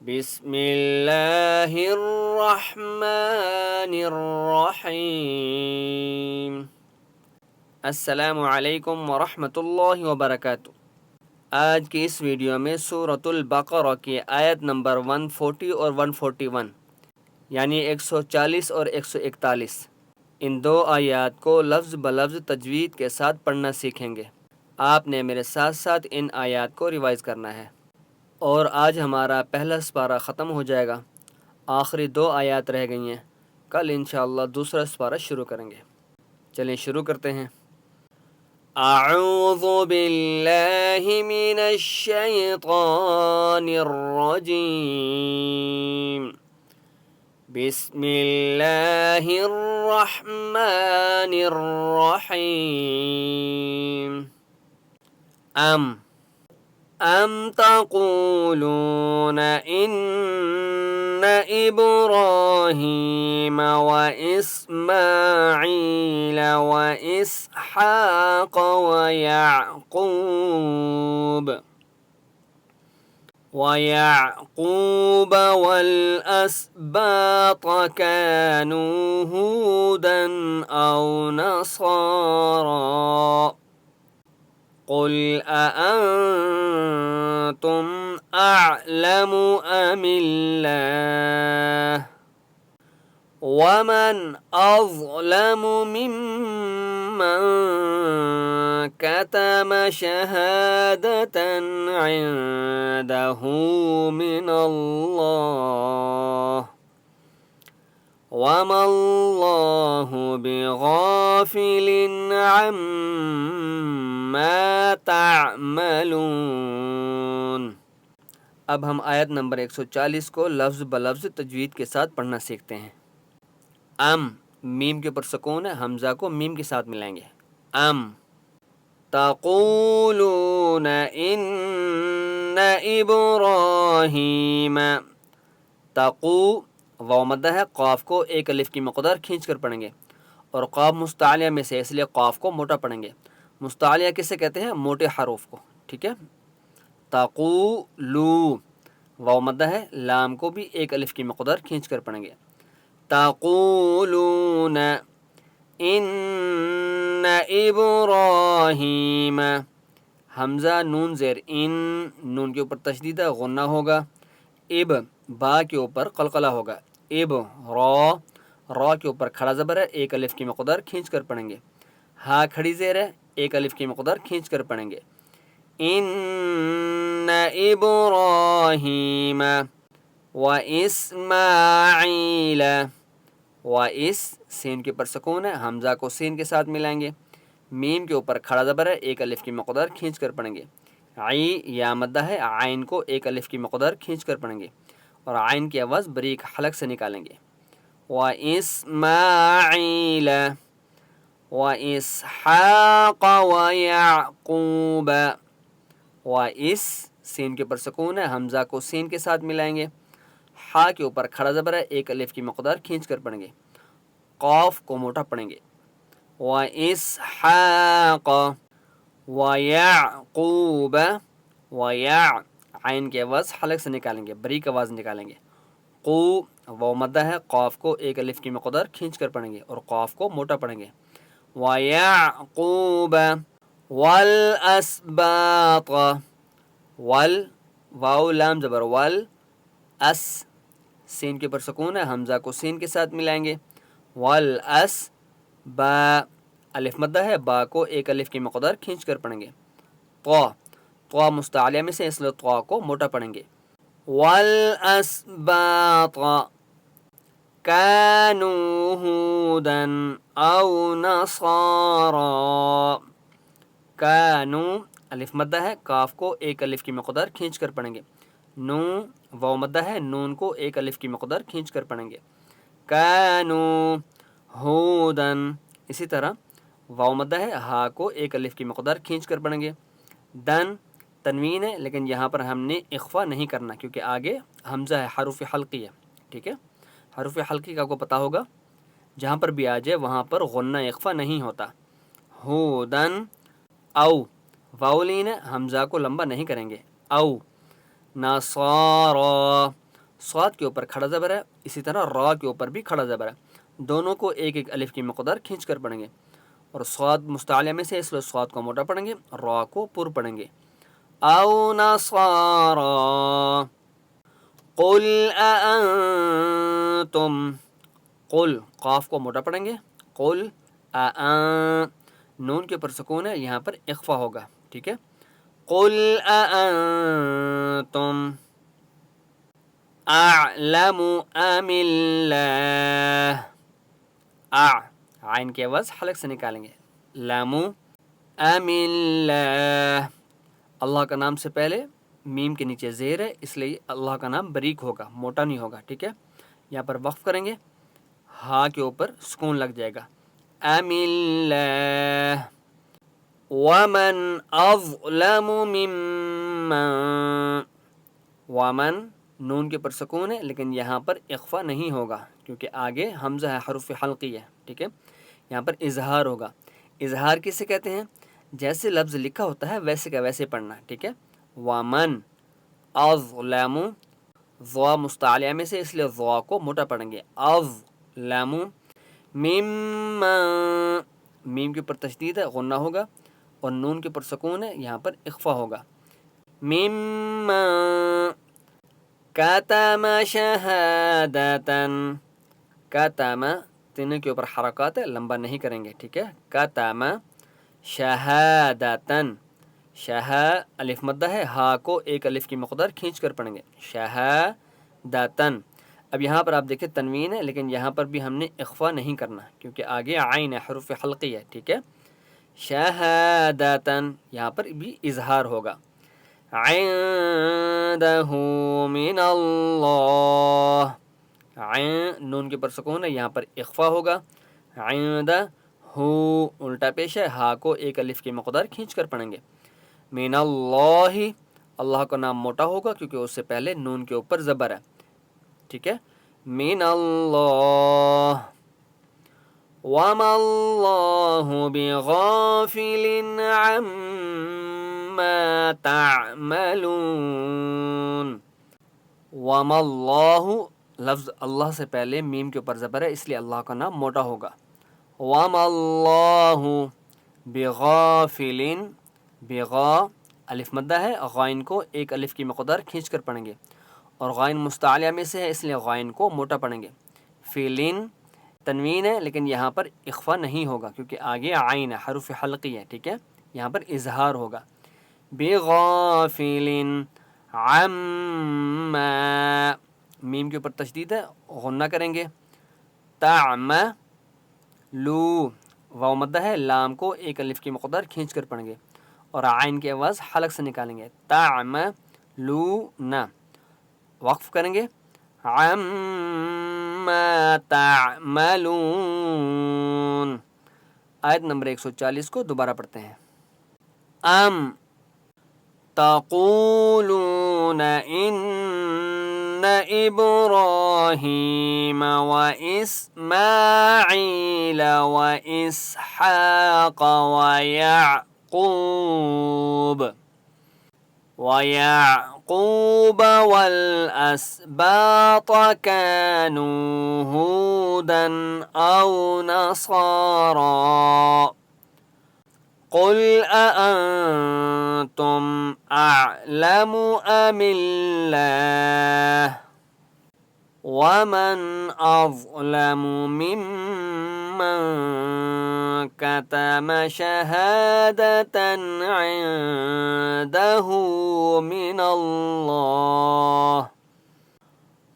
بسم اللہ الرحمن الرحیم۔ السلام علیکم ورحمۃ اللہ وبرکاتہ۔ آج کی اس ویڈیو میں سورۃ البقرہ کی آیت نمبر 140 اور 141 یعنی 140 اور 141 ان دو آیات کو لفظ بلفظ تجوید کے ساتھ پڑھنا سیکھیں گے۔ آپ نے میرے ساتھ ساتھ ان آیات کو ریوائز کرنا ہے۔ اور آج ہمارا پہلا سپارہ ختم ہو جائے گا، آخری دو آیات رہ گئی ہیں۔ کل انشاءاللہ دوسرا سپارہ شروع کریں گے۔ چلیں شروع کرتے ہیں۔ اعوذ باللہ من الشیطان الرجیم، بسم اللہ الرحمن الرحیم۔ أم تقولون إن إبراهيم وإسماعيل وإسحاق ويعقوب والأسباط كانوا هودا أو نصارى قل أأنتم أعلم أم الله ومن أظلم ممن كتم شهادة عنده من الله وما اللہ بغافل عما تعملون۔ اب ہم آیت نمبر 140 کو لفظ بلفظ تجوید کے ساتھ پڑھنا سیکھتے ہیں۔ میم کے اوپر سکون ہے، حمزہ کو میم کے ساتھ ملائیں گے۔ تقولون ان ابراہیم، تقو واو مدہ ہے، قاف کو ایک الف کی مقدار کھینچ کر پڑھیں گے، اور قاف مستعلیہ میں سے اس لیے قاف کو موٹا پڑھیں گے۔ مستعلیہ کسے کہتے ہیں؟ موٹے حروف کو، ٹھیک ہے۔ تقولو واو مدہ ہے، لام کو بھی ایک الف کی مقدار کھینچ کر پڑھیں گے۔ تقولون ان ابراہیم، حمزہ نون زیر ان، نون کے اوپر تشدید ہے، غنہ ہوگا۔ با کے اوپر قلقلہ ہوگا۔ را کے اوپر کھڑا زبر ہے، ایک الف کی مقدار کھینچ کر پڑھیں گے۔ ہا کھڑی زیر ہے، ایک الف کی مقدار کھینچ کر پڑھیں گے۔ ان ابراہیم و اسماعیل، سین کے اوپر سکون ہے، حمزہ کو سین کے ساتھ ملائیں گے۔ میم کے اوپر کھڑا زبر ہے، ایک الف کی مقدار کھینچ کر پڑھیں گے۔ یا مدہ ہے، عین کو ایک الف کی مقدار کھینچ کر پڑھیں گے، اور عین کی آواز بریک حلق سے نکالیں گے۔ وَإِسْمَاعِيلَ وَإِسْحَاقَ وَيَعْقُوبَ، سین کے اوپر سکون ہے، حمزہ کو سین کے ساتھ ملائیں گے۔ ہا کے اوپر کھڑا زبر ہے، ایک الف کی مقدار کھینچ کر پڑھیں گے، قاف کو موٹا پڑھیں گے۔ وَإِسْحَاقَ وَيَعْقُوبَ، عین کی آواز حلق سے نکالیں گے، بریک آواز نکالیں گے۔ واو مدہ ہے، قاف کو ایک الف کی مقدار کھینچ کر پڑھیں گے، اور قاف کو موٹا پڑھیں گے۔ وَيَعْقُوبَ وَالْأَسْبَاطَ، واو لام زبر، سین کے اوپر سکون ہے، حمزہ کو سین کے ساتھ ملائیں گے۔ الف مدہ ہے، با کو ایک الف کی مقدار کھینچ کر پڑھیں گے۔ طا مستعلیہ میں سے اس لیے طا کو موٹا پڑھیں گے۔ والاسباط كانوا هودا او نصارا، كانوا الف مدہ ہے، کاف کو ایک الف کی مقدار کھینچ کر پڑھیں گے۔ واو مدہ ہے، نون کو ایک الف کی مقدار کھینچ کر پڑھیں گے۔ كانوا هودا، اسی طرح واو مدہ ہے، ہا کو ایک الف کی مقدار کھینچ کر پڑھیں گے۔ تنوین ہے، لیکن یہاں پر ہم نے اخفا نہیں کرنا کیونکہ آگے حمزہ ہے، حروف حلقی ہے، ٹھیک ہے۔ حروف حلقی کا کو پتہ ہوگا، جہاں پر بھی آ جائے وہاں پر غنہ اخفا نہیں ہوتا۔ ہودن او، واولین حمزہ کو لمبا نہیں کریں گے۔ او نصارا، صاد کے اوپر کھڑا زبر ہے، اسی طرح را کے اوپر بھی کھڑا زبر ہے، دونوں کو ایک ایک الف کی مقدار کھینچ کر پڑھیں گے، اور صاد مستعلیہ میں سے اس لیے صاد کو موٹا پڑھیں گے، را کو پر پڑھیں گے۔ او نصارا قل اانتم، قل قاف کو موٹا پڑھیں گے، قل نون کے اوپر سکون ہے، یہاں پر اخفا ہوگا، ٹھیک ہے۔ قل اانتم اعلم ام اللہ، عین کی آواز حلق سے نکالیں گے، لام ام اللہ، اللہ کا نام سے پہلے میم کے نیچے زیر ہے، اس لیے اللہ کا نام بریک ہوگا، موٹا نہیں ہوگا، ٹھیک ہے۔ یہاں پر وقف کریں گے، ہاں کے اوپر سکون لگ جائے گا، ام اللہ، ومن اظلم ممن، ومن نون کے پر سکون ہے لیکن یہاں پر اخفا نہیں ہوگا کیونکہ آگے حمزہ ہے، حرف حلقی ہے، ٹھیک ہے۔ یہاں پر اظہار ہوگا، اظہار کسے کہتے ہیں؟ جیسے لفظ لکھا ہوتا ہے ویسے کا ویسے پڑھنا، ٹھیک ہے۔ ومن اظلم، ضا مستعلیہ میں سے اس لیے ضا کو موٹا پڑھیں گے، اظلم ممن، میم کے اوپر تشدید ہے، غنہ ہوگا، اور نون کے اوپر سکون ہے، یہاں پر اخفا ہوگا، ممن کتم شہادتن، کتم تینوں کے اوپر حرکات ہے، لمبا نہیں کریں گے، ٹھیک ہے۔ کتم شہادتن، شہ الف مدہ ہے، ہا کو ایک الف کی مقدار کھینچ کر پڑھیں گے، شہادتن۔ اب یہاں پر آپ دیکھیں تنوین ہے لیکن یہاں پر بھی ہم نے اخفا نہیں کرنا کیونکہ آگے عین ہے، حرف حلقی ہے، ٹھیک ہے۔ شہادتن، یہاں پر بھی اظہار ہوگا، عندہ من اللہ، عین نون کے پر سکون ہے، یہاں پر اخفا ہوگا، عندہ ہو الٹا پیش ہے، ہا کو ایک الف کی مقدار کھینچ کر پڑھیں گے، من اللہ، اللہ کا نام موٹا ہوگا کیونکہ اس سے پہلے نون کے اوپر زبر ہے، ٹھیک ہے۔ من اللہ، وما اللہ بغافل عما تعملون، وما اللہ، لفظ اللہ سے پہلے میم کے اوپر زبر ہے اس لیے اللہ کا نام موٹا ہوگا، وما اللہ بغافل، بغا الف مدہ ہے، غائن کو ایک الف کی مقدار کھینچ کر پڑھیں گے، اور غائن مستعلیہ میں سے ہے اس لیے غائن کو موٹا پڑھیں گے، فیلن تنوین ہے لیکن یہاں پر اخفا نہیں ہوگا کیونکہ آگے عین ہے، حرف حلقی ہے، ٹھیک ہے۔ یہاں پر اظہار ہوگا، بغافل عما، میم کے اوپر تشدید ہے، غنہ کریں گے، تعملو، واو مدہ ہے، لام کو ایک الف کی مقدار کھینچ کر پڑھیں گے، اور عین کی آواز حلق سے نکالیں گے، تعملون، وقف کریں گے، عما تعملون۔ آیت نمبر 140 کو دوبارہ پڑھتے ہیں، ام تقولون ان ابراہیم واسماعیل واسحاق ويعقوب والأسباط كانوا هودا أو نصارى قل أأنتم أعلم أم الله ومن أظلم ممن كتم شهادة عنده من الله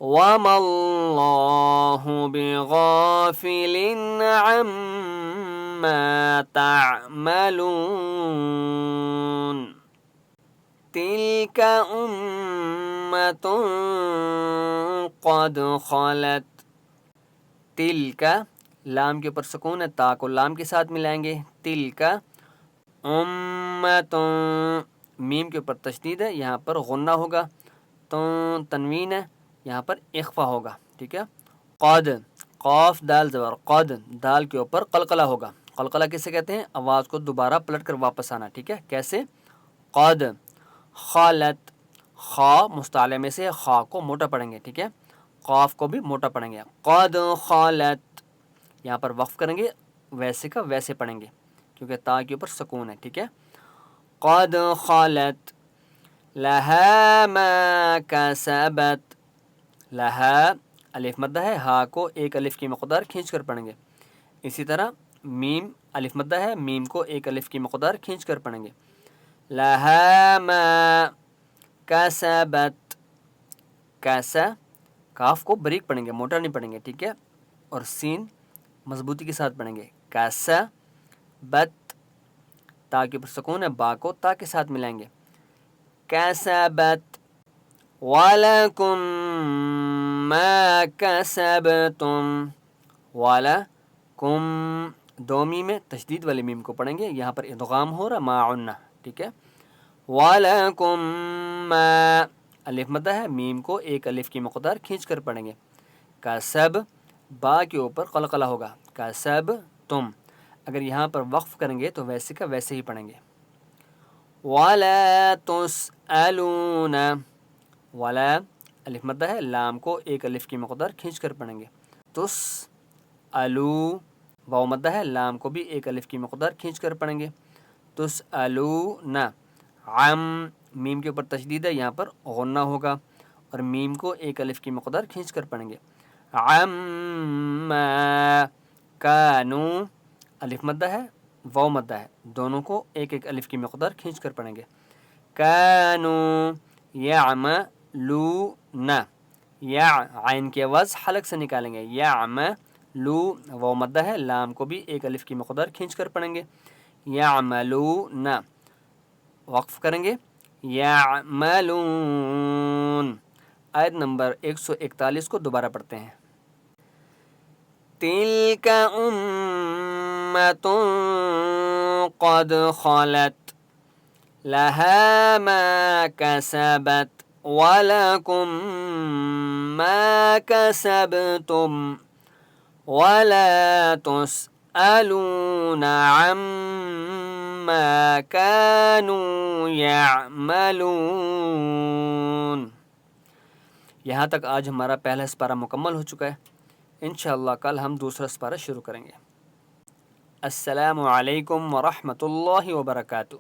وما الله بغافل عما تعملون تلك أمة قد خلت، تلک لام کے اوپر سکون ہے، تا کو لام کے ساتھ ملائیں گے، تلک امت، میم کے اوپر تشدید ہے، یہاں پر غنہ ہوگا، تو تنوین ہے، یہاں پر اخفا ہوگا، ٹھیک ہے۔ قد، قاف دال زبر، قد دال کے اوپر قلقلہ ہوگا، قلقلہ کسے کہتے ہیں؟ آواز کو دوبارہ پلٹ کر واپس آنا، ٹھیک ہے۔ کیسے؟ قد خالت، خا مستعلے میں سے خا کو موٹا پڑھیں گے، ٹھیک ہے، قاف کو بھی موٹا پڑھیں گے. قد خالت، یہاں پر وقف کریں گے، ویسے کا ویسے پڑھیں گے کیونکہ تا کے اوپر سکون ہے، ٹھیک ہے. قد خالت لہا ما کسبت، لہا الف مدہ ہے، ہا کو ایک الف کی مقدار کھینچ کر پڑھیں گے. اسی طرح میم الف مدہ ہے، میم کو ایک الف کی مقدار کھینچ کر پڑھیں گے. لہا ما کسبت، کیسا کاف کو بریک پڑھیں گے، موٹا نہیں پڑھیں گے، ٹھیک ہے، اور سین مضبوطی کے ساتھ پڑھیں گے. کیسا بت، تا کے اوپر سکون ہے، با کو تا کے ساتھ ملائیں گے. کسبت وَلَكُمْ مَا كَسَبْتُمْ، وَلَكُمْ دو میم ہے، تشدید والے میم کو پڑھیں گے، یہاں پر ادغام ہو رہا معُنّہ، ٹھیک ہے. وَلَكُمْ مَا الف مدہ ہے، میم کو ایک الف کی مقدار کھینچ کر پڑھیں گے. کسب با کے اوپر قلقلہ ہوگا، کسب تم. اگر یہاں پر وقف کریں گے تو ویسے کا ویسے ہی پڑھیں گے. وَلَا تُسْأَلُونَ، وَلَا الف مدہ ہے، لام کو ایک الف کی مقدار کھینچ کر پڑھیں گے. تس الو واو مدہ ہے، لام کو بھی ایک الف کی مقدار کھینچ کر پڑھیں گے. تسألون، عم میم کے اوپر تشدید ہے، یہاں پر غنہ ہوگا اور میم کو ایک الف کی مقدار کھینچ کر پڑھیں گے. عما کانو الف مدہ ہے، واو مدہ ہے، دونوں کو ایک ایک الف کی مقدار کھینچ کر پڑھیں گے. کانو یعملون، یا عین کے آواز حلق سے نکالیں گے. یعملو واو مدہ ہے، لام کو بھی ایک الف کی مقدار کھینچ کر پڑھیں گے. یعملون وقف کریں گے. یعملون. آیت نمبر 141 کو دوبارہ پڑھتے ہیں. تلک امۃ قد خلت لہا ما کسبت ولکم ما کسبتم ولا تسألون عما كانوا يعملون. یہاں تک آج ہمارا پہلا سپارہ مکمل ہو چکا ہے. انشاءاللہ کل ہم دوسرا سپارہ شروع کریں گے. السلام علیکم ورحمۃ اللہ وبرکاتہ.